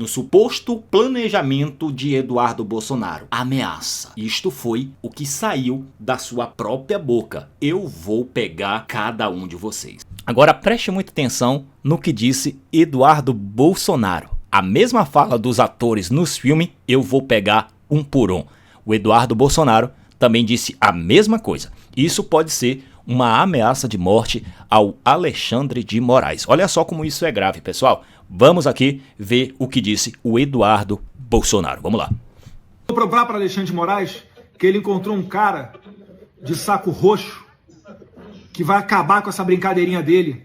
no suposto planejamento de Eduardo Bolsonaro. Ameaça. Isto foi o que saiu da sua própria boca. Eu vou pegar cada um de vocês. Agora preste muita atenção no que disse Eduardo Bolsonaro. A mesma fala dos atores nos filmes, eu vou pegar um por um. O Eduardo Bolsonaro também disse a mesma coisa. Isso pode ser uma ameaça de morte ao Alexandre de Moraes. Olha só como isso é grave, pessoal. Vamos aqui ver o que disse o Eduardo Bolsonaro. Vamos lá. Vou provar para Alexandre de Moraes que ele encontrou um cara de saco roxo que vai acabar com essa brincadeirinha dele.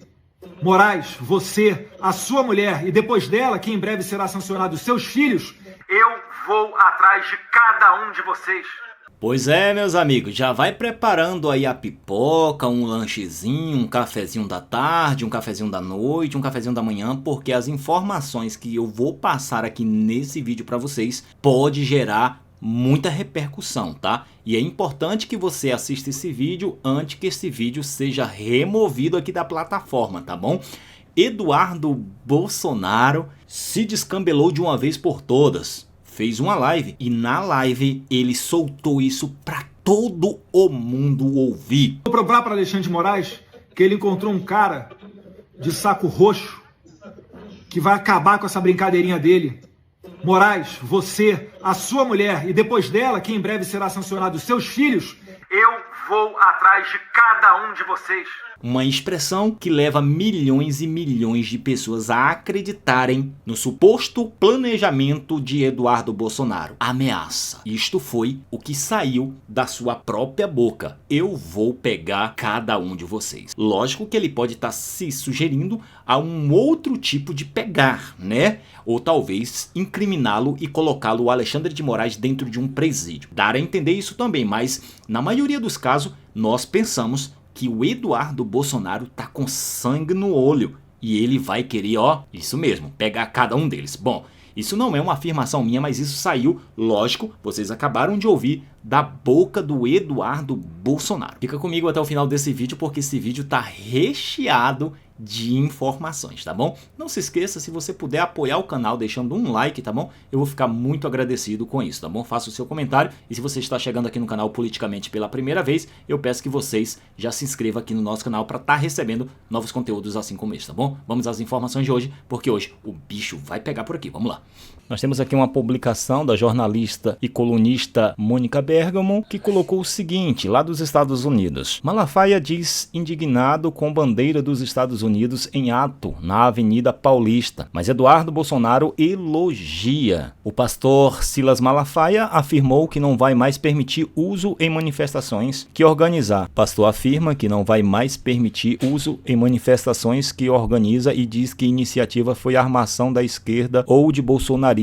Moraes, você, a sua mulher e depois dela, que em breve será sancionado, os seus filhos, eu vou atrás de cada um de vocês. Pois é, meus amigos, já vai preparando aí a pipoca, um lanchezinho, um cafezinho da tarde, um cafezinho da noite, um cafezinho da manhã, porque as informações que eu vou passar aqui nesse vídeo para vocês pode gerar muita repercussão, tá? E é importante que você assista esse vídeo antes que esse vídeo seja removido aqui da plataforma, tá bom? Eduardo Bolsonaro se descambelou de uma vez por todas. Fez uma live e na live ele soltou isso para todo o mundo ouvir. Vou provar para Alexandre de Moraes que ele encontrou um cara de saco roxo que vai acabar com essa brincadeirinha dele. Moraes, você, a sua mulher e depois dela, que em breve será sancionado, os seus filhos, eu vou atrás de cada um de vocês. Uma expressão que leva milhões e milhões de pessoas a acreditarem no suposto planejamento de Eduardo Bolsonaro. Ameaça. Isto foi o que saiu da sua própria boca. Eu vou pegar cada um de vocês. Lógico que ele pode estar se sugerindo a um outro tipo de pegar, né? Ou talvez incriminá-lo e colocá-lo, o Alexandre de Moraes, dentro de um presídio. Dar a entender isso também, mas na maioria dos casos nós pensamos que o Eduardo Bolsonaro tá com sangue no olho e ele vai querer, ó, isso mesmo, pegar cada um deles. Bom, isso não é uma afirmação minha, mas isso saiu, lógico, vocês acabaram de ouvir da boca do Eduardo Bolsonaro. Fica comigo até o final desse vídeo porque esse vídeo tá recheado de informações, tá bom? Não se esqueça, se você puder apoiar o canal deixando um like, tá bom? Eu vou ficar muito agradecido com isso, tá bom? Faça o seu comentário e se você está chegando aqui no canal Politicamente pela primeira vez, eu peço que vocês já se inscrevam aqui no nosso canal para estar recebendo novos conteúdos assim como este, tá bom? Vamos às informações de hoje, porque hoje o bicho vai pegar por aqui, vamos lá. Nós temos aqui uma publicação da jornalista e colunista Mônica Bergamo, que colocou o seguinte, lá dos Estados Unidos. Malafaia diz indignado com bandeira dos Estados Unidos em ato na Avenida Paulista, mas Eduardo Bolsonaro elogia. O pastor Silas Malafaia afirmou que não vai mais permitir uso em manifestações que organizar. O pastor afirma que não vai mais permitir uso em manifestações que organiza e diz que a iniciativa foi armação da esquerda ou de bolsonaristas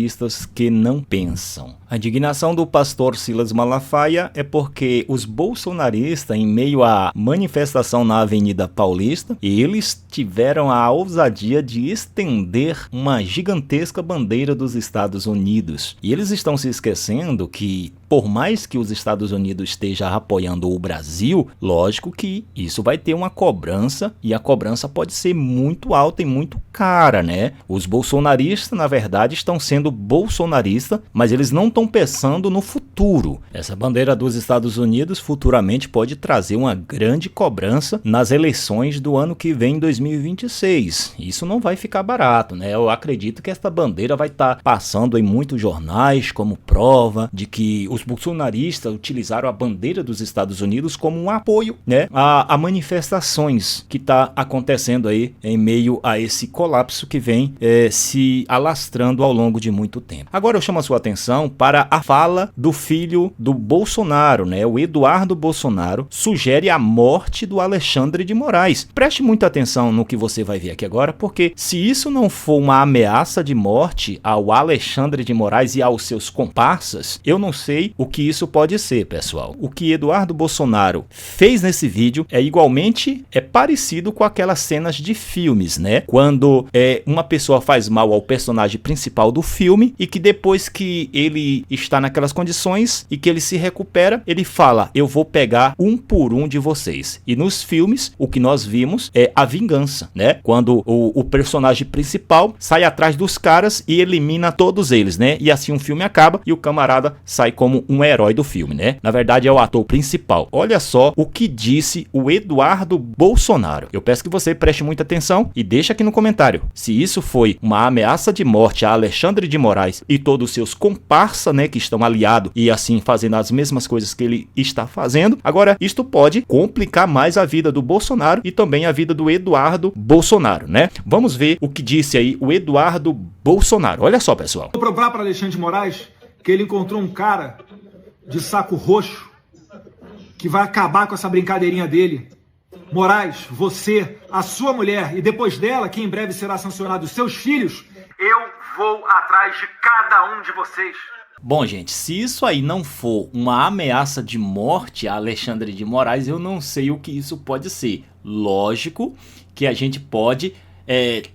que não pensam. A indignação do pastor Silas Malafaia é porque os bolsonaristas, em meio à manifestação na Avenida Paulista, eles tiveram a ousadia de estender uma gigantesca bandeira dos Estados Unidos. E eles estão se esquecendo que, por mais que os Estados Unidos esteja apoiando o Brasil, lógico que isso vai ter uma cobrança e a cobrança pode ser muito alta e muito cara, né? Os bolsonaristas, na verdade, estão sendo bolsonaristas, mas eles não estão pensando no futuro. Essa bandeira dos Estados Unidos futuramente pode trazer uma grande cobrança nas eleições do ano que vem, 2026. Isso não vai ficar barato, né? Eu acredito que essa bandeira vai estar passando em muitos jornais como prova de que os bolsonaristas utilizaram a bandeira dos Estados Unidos como um apoio, né, a manifestações que está acontecendo aí em meio a esse colapso que vem se alastrando ao longo de muito tempo. Agora eu chamo a sua atenção para a fala do filho do Bolsonaro, né? O Eduardo Bolsonaro sugere a morte do Alexandre de Moraes. Preste muita atenção no que você vai ver aqui agora, porque se isso não for uma ameaça de morte ao Alexandre de Moraes e aos seus comparsas, eu não sei aí o que isso pode ser, pessoal. O que Eduardo Bolsonaro fez nesse vídeo é igualmente parecido com aquelas cenas de filmes, né? Quando uma pessoa faz mal ao personagem principal do filme e que depois que ele está naquelas condições e que ele se recupera, ele fala: eu vou pegar um por um de vocês. E nos filmes, o que nós vimos é a vingança, né? Quando o personagem principal sai atrás dos caras e elimina todos eles, né? E assim o filme acaba e o camarada sai como um herói do filme, né? Na verdade é o ator principal. Olha só o que disse o Eduardo Bolsonaro. Eu peço que você preste muita atenção e deixa aqui no comentário se isso foi uma ameaça de morte a Alexandre de Moraes e todos os seus comparsa, né, que estão aliados e assim fazendo as mesmas coisas que ele está fazendo. Agora, isto pode complicar mais a vida do Bolsonaro e também a vida do Eduardo Bolsonaro, né? Vamos ver o que disse aí o Eduardo Bolsonaro. Olha só, pessoal. Vou provar para Alexandre de Moraes que ele encontrou um cara de saco roxo que vai acabar com essa brincadeirinha dele. Moraes, você, a sua mulher e depois dela, que em breve será sancionado, os seus filhos, eu vou atrás de cada um de vocês. Bom, gente, se isso aí não for uma ameaça de morte a Alexandre de Moraes, eu não sei o que isso pode ser. Lógico que a gente pode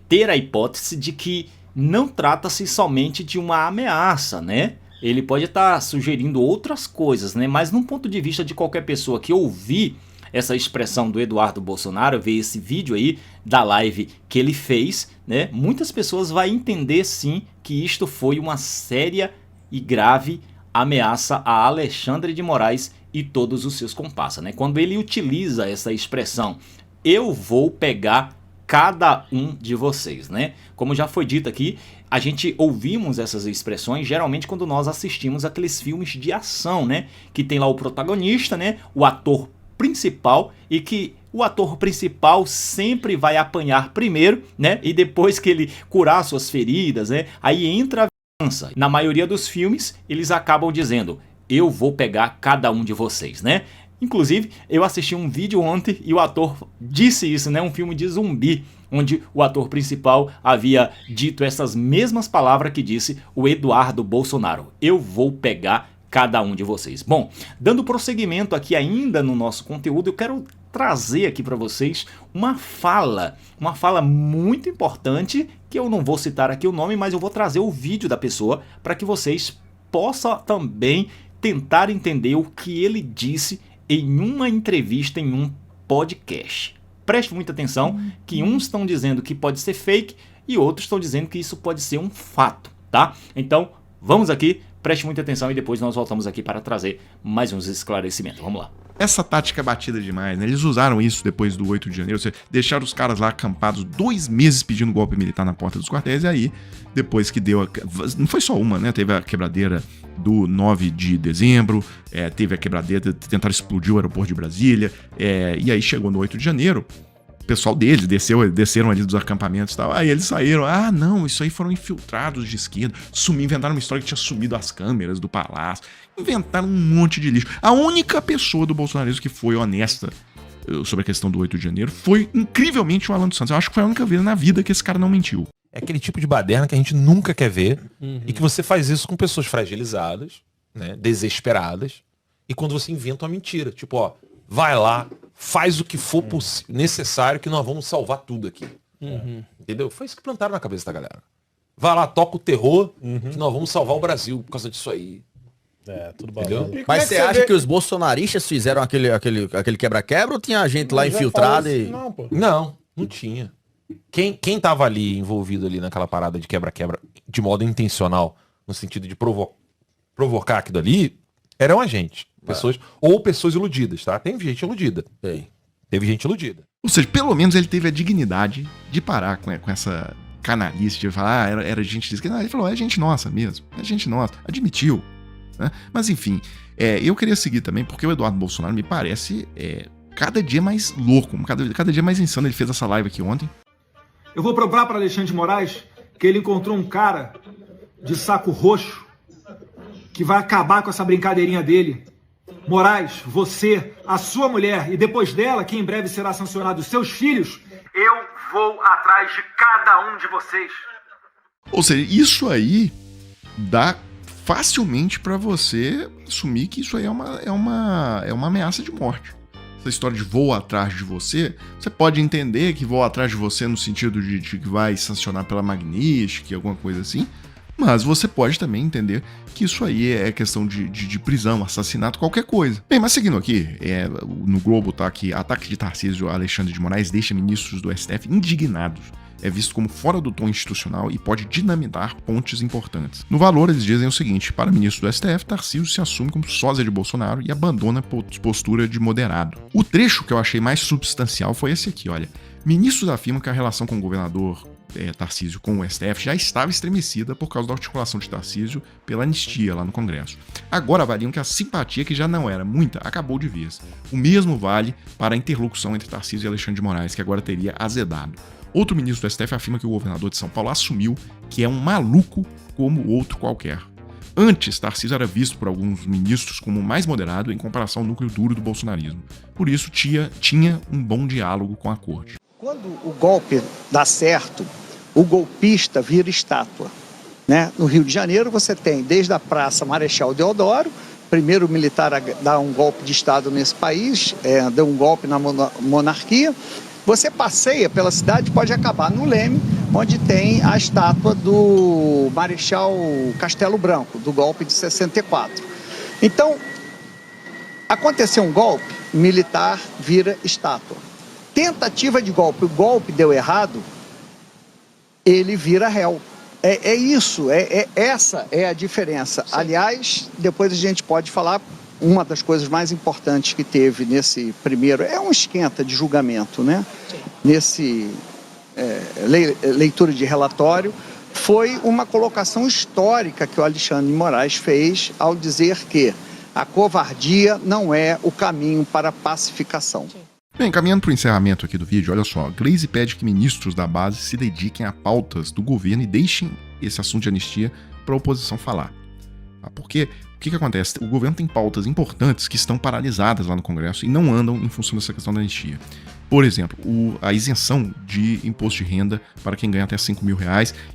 ter a hipótese de que não trata-se somente de uma ameaça, né? Ele pode estar sugerindo outras coisas, né? Mas num ponto de vista de qualquer pessoa que ouvir essa expressão do Eduardo Bolsonaro, ver esse vídeo aí da live que ele fez, né? Muitas pessoas vão entender sim que isto foi uma séria e grave ameaça a Alexandre de Moraes e todos os seus comparsas, né? Quando ele utiliza essa expressão, eu vou pegar cada um de vocês, né? Como já foi dito aqui, a gente ouvimos essas expressões geralmente quando nós assistimos aqueles filmes de ação, né? Que tem lá o protagonista, né? O ator principal e que o ator principal sempre vai apanhar primeiro, né? E depois que ele curar suas feridas, né? Aí entra a vingança. Na maioria dos filmes, eles acabam dizendo: eu vou pegar cada um de vocês, né? Inclusive, eu assisti um vídeo ontem e o ator disse isso, né? Um filme de zumbi, onde o ator principal havia dito essas mesmas palavras que disse o Eduardo Bolsonaro: eu vou pegar cada um de vocês. Bom, dando prosseguimento aqui ainda no nosso conteúdo, eu quero trazer aqui para vocês uma fala muito importante, que eu não vou citar aqui o nome, mas eu vou trazer o vídeo da pessoa para que vocês possam também tentar entender o que ele disse em uma entrevista, em um podcast. Preste muita atenção que uns estão dizendo que pode ser fake e outros estão dizendo que isso pode ser um fato, tá? Então, vamos aqui, preste muita atenção e depois nós voltamos aqui para trazer mais uns esclarecimentos. Vamos lá. Essa tática é batida demais, né? Eles usaram isso depois do 8 de janeiro, ou seja, deixaram os caras lá acampados 2 meses pedindo golpe militar na porta dos quartéis, e aí, depois que deu... Não foi só uma, né? Teve a quebradeira do 9 de dezembro, teve a quebradeira, tentaram explodir o aeroporto de Brasília, e aí chegou no 8 de janeiro, o pessoal deles desceram ali dos acampamentos e tal, aí eles saíram, não, isso aí foram infiltrados de esquerda, inventaram uma história que tinha sumido as câmeras do palácio, inventaram um monte de lixo. A única pessoa do bolsonarismo que foi honesta sobre a questão do 8 de janeiro foi, incrivelmente, o Alan dos Santos. Eu acho que foi a única vez na vida que esse cara não mentiu. É aquele tipo de baderna que a gente nunca quer ver e que você faz isso com pessoas fragilizadas, né, desesperadas, e quando você inventa uma mentira, tipo, vai lá, faz o que for necessário que nós vamos salvar tudo aqui. Entendeu? Foi isso que plantaram na cabeça da galera. Vai lá, toca o terror que nós vamos salvar o Brasil por causa disso aí. Tudo balão. Mas você acha que os bolsonaristas fizeram aquele quebra-quebra ou tinha gente lá infiltrada e... Não, pô. Não tinha. Quem tava ali envolvido ali naquela parada de quebra-quebra de modo intencional, no sentido de provocar aquilo ali, eram a gente. Pessoas iludidas, tá? Tem gente iludida. Teve gente iludida. Ou seja, pelo menos ele teve a dignidade de parar com essa canalice, de falar, era gente de esquerda. Ele falou, é gente nossa mesmo, é gente nossa. Admitiu. Né? Mas enfim, eu queria seguir também, porque o Eduardo Bolsonaro me parece cada dia mais louco, cada dia mais insano. Ele fez essa live aqui ontem. Eu vou provar para Alexandre de Moraes que ele encontrou um cara de saco roxo que vai acabar com essa brincadeirinha dele. Moraes, você, a sua mulher e depois dela, que em breve será sancionado, os seus filhos, eu vou atrás de cada um de vocês. Ou seja, isso aí dá facilmente para você assumir que isso aí é uma ameaça de morte. Essa história de voo atrás de você, você pode entender que voo atrás de você no sentido de que vai sancionar pela Magnitsky, alguma coisa assim, mas você pode também entender que isso aí é questão de prisão, assassinato, qualquer coisa. Bem, mas seguindo aqui, no Globo tá aqui, ataque de Tarcísio a Alexandre de Moraes deixa ministros do STF indignados. É visto como fora do tom institucional e pode dinamitar pontes importantes. No Valor, eles dizem o seguinte: para o ministro do STF, Tarcísio se assume como sósia de Bolsonaro e abandona postura de moderado. O trecho que eu achei mais substancial foi esse aqui, olha. Ministros afirmam que a relação com o governador Tarcísio com o STF já estava estremecida por causa da articulação de Tarcísio pela anistia lá no Congresso. Agora avaliam que a simpatia, que já não era muita, acabou de vez. O mesmo vale para a interlocução entre Tarcísio e Alexandre de Moraes, que agora teria azedado. Outro ministro do STF afirma que o governador de São Paulo assumiu que é um maluco como outro qualquer. Antes, Tarcísio era visto por alguns ministros como mais moderado em comparação ao núcleo duro do bolsonarismo. Por isso, tinha um bom diálogo com a corte. Quando o golpe dá certo, o golpista vira estátua, né? No Rio de Janeiro você tem desde a Praça Marechal Deodoro, primeiro militar a dar um golpe de Estado nesse país, deu um golpe na monarquia. Você passeia pela cidade, pode acabar no Leme, onde tem a estátua do Marechal Castelo Branco, do golpe de 64. Então, aconteceu um golpe, militar vira estátua. Tentativa de golpe, o golpe deu errado, ele vira réu. Essa é a diferença. Sim. Aliás, depois a gente pode falar, uma das coisas mais importantes que teve nesse primeiro, é um esquenta de julgamento, né? Sim. Nesse leitura de relatório, foi uma colocação histórica que o Alexandre de Moraes fez ao dizer que a covardia não é o caminho para a pacificação. Sim. Bem, caminhando para o encerramento aqui do vídeo, olha só, Gleisi pede que ministros da base se dediquem a pautas do governo e deixem esse assunto de anistia para a oposição falar. Porque o que acontece? O governo tem pautas importantes que estão paralisadas lá no Congresso e não andam em função dessa questão da anistia. Por exemplo, a isenção de imposto de renda para quem ganha até R$5 mil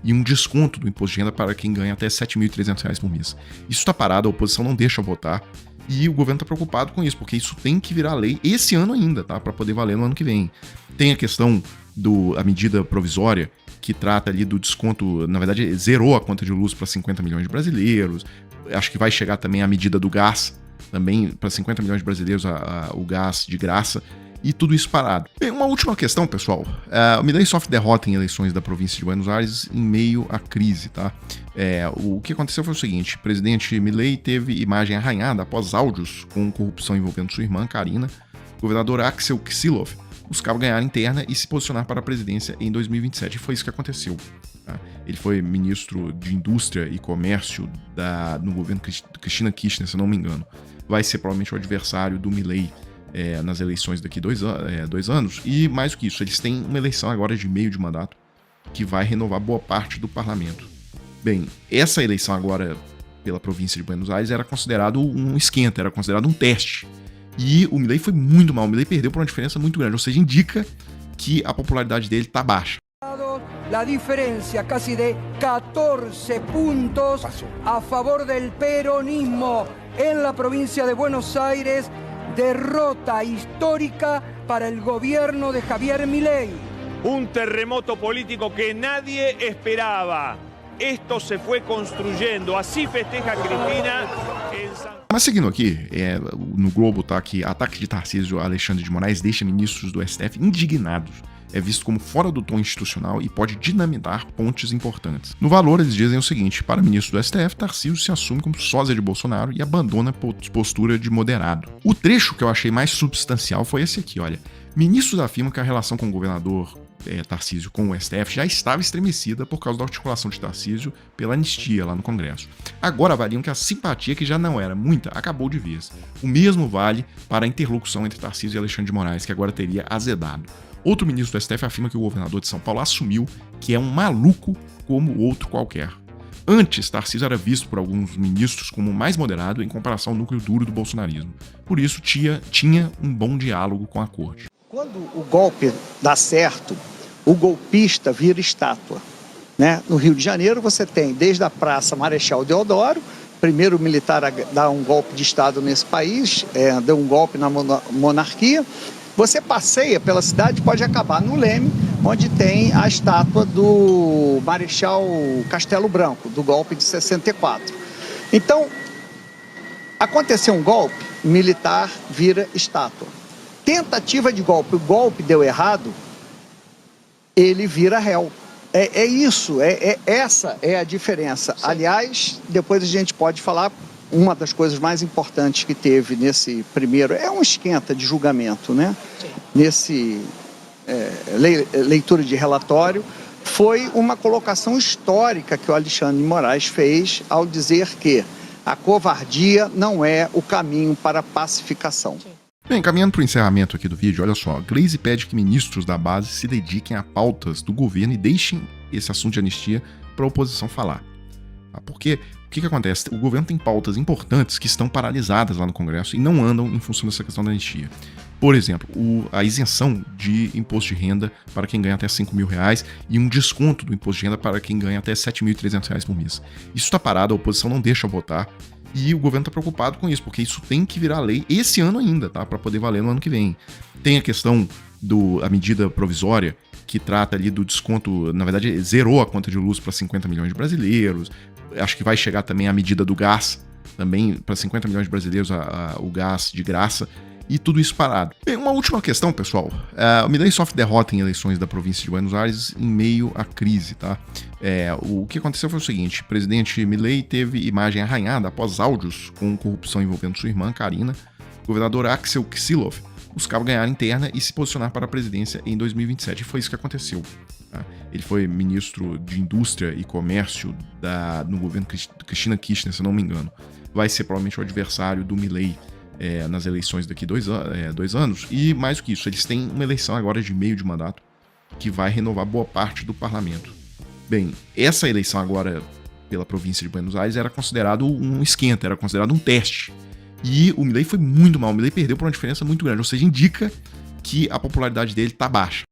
e um desconto do imposto de renda para quem ganha até R$7.300 por mês. Isso está parado, a oposição não deixa votar. E o governo está preocupado com isso, porque isso tem que virar lei esse ano ainda, tá? Para poder valer no ano que vem. Tem a questão da medida provisória, que trata ali do desconto, na verdade, zerou a conta de luz para 50 milhões de brasileiros. Acho que vai chegar também a medida do gás, também para 50 milhões de brasileiros o gás de graça. E tudo isso parado. Bem, uma última questão, pessoal. O Milei sofre derrota em eleições da província de Buenos Aires em meio à crise, tá? O que aconteceu foi o seguinte: o presidente Milei teve imagem arranhada após áudios com corrupção envolvendo sua irmã, Karina. O governador Axel Kicillof buscava ganhar interna e se posicionar para a presidência em 2027. E foi isso que aconteceu. Tá? Ele foi ministro de Indústria e Comércio no governo Cristina Kirchner, se eu não me engano. Vai ser provavelmente o adversário do Milei nas eleições daqui 2 anos, e mais do que isso, eles têm uma eleição agora de meio de mandato que vai renovar boa parte do parlamento. Bem, essa eleição agora pela província de Buenos Aires era considerado um esquenta, era considerado um teste, e o Milei foi muito mal, o Milei perdeu por uma diferença muito grande, ou seja, indica que a popularidade dele está baixa. La diferencia casi de 14 puntos a favor del peronismo en la provincia de Buenos Aires. Derrota histórica para el gobierno de Javier Milei. Un terremoto político que nadie esperaba. Esto se fue construyendo. Así festeja Cristina en San... Mas seguindo aqui, no Globo tá aqui, ataque de Tarcísio a Alexandre de Moraes deixa ministros do STF indignados. É visto como fora do tom institucional e pode dinamitar pontes importantes. No Valor, eles dizem o seguinte: para o ministro do STF, Tarcísio se assume como sósia de Bolsonaro e abandona postura de moderado. O trecho que eu achei mais substancial foi esse aqui, olha. Ministros afirmam que a relação com o governador Tarcísio com o STF já estava estremecida por causa da articulação de Tarcísio pela anistia lá no Congresso. Agora avaliam que a simpatia, que já não era muita, acabou de vez. O mesmo vale para a interlocução entre Tarcísio e Alexandre de Moraes, que agora teria azedado. Outro ministro do STF afirma que o governador de São Paulo assumiu que é um maluco como outro qualquer. Antes, Tarcísio era visto por alguns ministros como mais moderado em comparação ao núcleo duro do bolsonarismo. Por isso, tinha um bom diálogo com a corte. Quando o golpe dá certo, o golpista vira estátua, né? No Rio de Janeiro você tem desde a Praça Marechal Deodoro, primeiro militar a dar um golpe de Estado nesse país, deu um golpe na monarquia. Você passeia pela cidade, pode acabar no Leme, onde tem a estátua do Marechal Castelo Branco, do golpe de 64. Então, aconteceu um golpe, militar vira estátua. Tentativa de golpe, o golpe deu errado, ele vira réu. Essa é a diferença. Sim. Aliás, depois a gente pode falar, uma das coisas mais importantes que teve nesse primeiro, é um esquenta de julgamento, né? Sim. Nesse leitura de relatório, foi uma colocação histórica que o Alexandre de Moraes fez ao dizer que a covardia não é o caminho para a pacificação. Sim. Bem, caminhando para o encerramento aqui do vídeo, olha só, Gleisi pede que ministros da base se dediquem a pautas do governo e deixem esse assunto de anistia para a oposição falar. Porque o que acontece? O governo tem pautas importantes que estão paralisadas lá no Congresso e não andam em função dessa questão da anistia. Por exemplo, a isenção de imposto de renda para quem ganha até R$5.000 e um desconto do imposto de renda para quem ganha até R$7.300 por mês. Isso está parado, a oposição não deixa votar. E o governo está preocupado com isso, porque isso tem que virar lei esse ano ainda, tá? Para poder valer no ano que vem. Tem a questão da medida provisória, que trata ali do desconto, na verdade, zerou a conta de luz para 50 milhões de brasileiros. Acho que vai chegar também a medida do gás, também para 50 milhões de brasileiros o gás de graça. E tudo isso parado. Bem, uma última questão, pessoal. O Milei sofre derrota em eleições da província de Buenos Aires em meio à crise, tá? O que aconteceu foi o seguinte: o presidente Milei teve imagem arranhada após áudios com corrupção envolvendo sua irmã, Karina. O governador Axel Kicillof buscava ganhar interna e se posicionar para a presidência em 2027. E foi isso que aconteceu. Tá? Ele foi ministro de Indústria e Comércio no governo Cristina Kirchner, se não me engano. Vai ser provavelmente o adversário do Milei nas eleições daqui 2 anos, e mais do que isso, eles têm uma eleição agora de meio de mandato que vai renovar boa parte do parlamento. Bem, essa eleição agora pela província de Buenos Aires era considerado um esquenta, era considerado um teste, e o Milei foi muito mal, o Milei perdeu por uma diferença muito grande, ou seja, indica que a popularidade dele está baixa.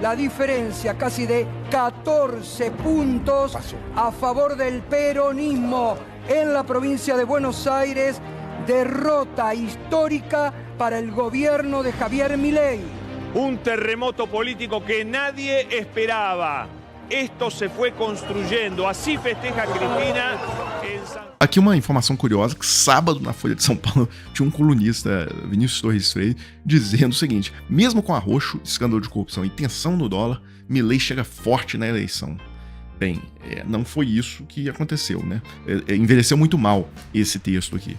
La diferencia casi de 14 puntos a favor del peronismo en la provincia de Buenos Aires. Derrota histórica para el gobierno de Javier Milei. Un terremoto político que nadie esperaba. Esto se fue construyendo. Así festeja Cristina en San... Aqui uma informação curiosa, que sábado na Folha de São Paulo tinha um colunista, Vinícius Torres Freire, dizendo o seguinte: mesmo com arroxo, escândalo de corrupção e tensão no dólar, Milei chega forte na eleição. Bem, não foi isso que aconteceu, né? Envelheceu muito mal esse texto aqui.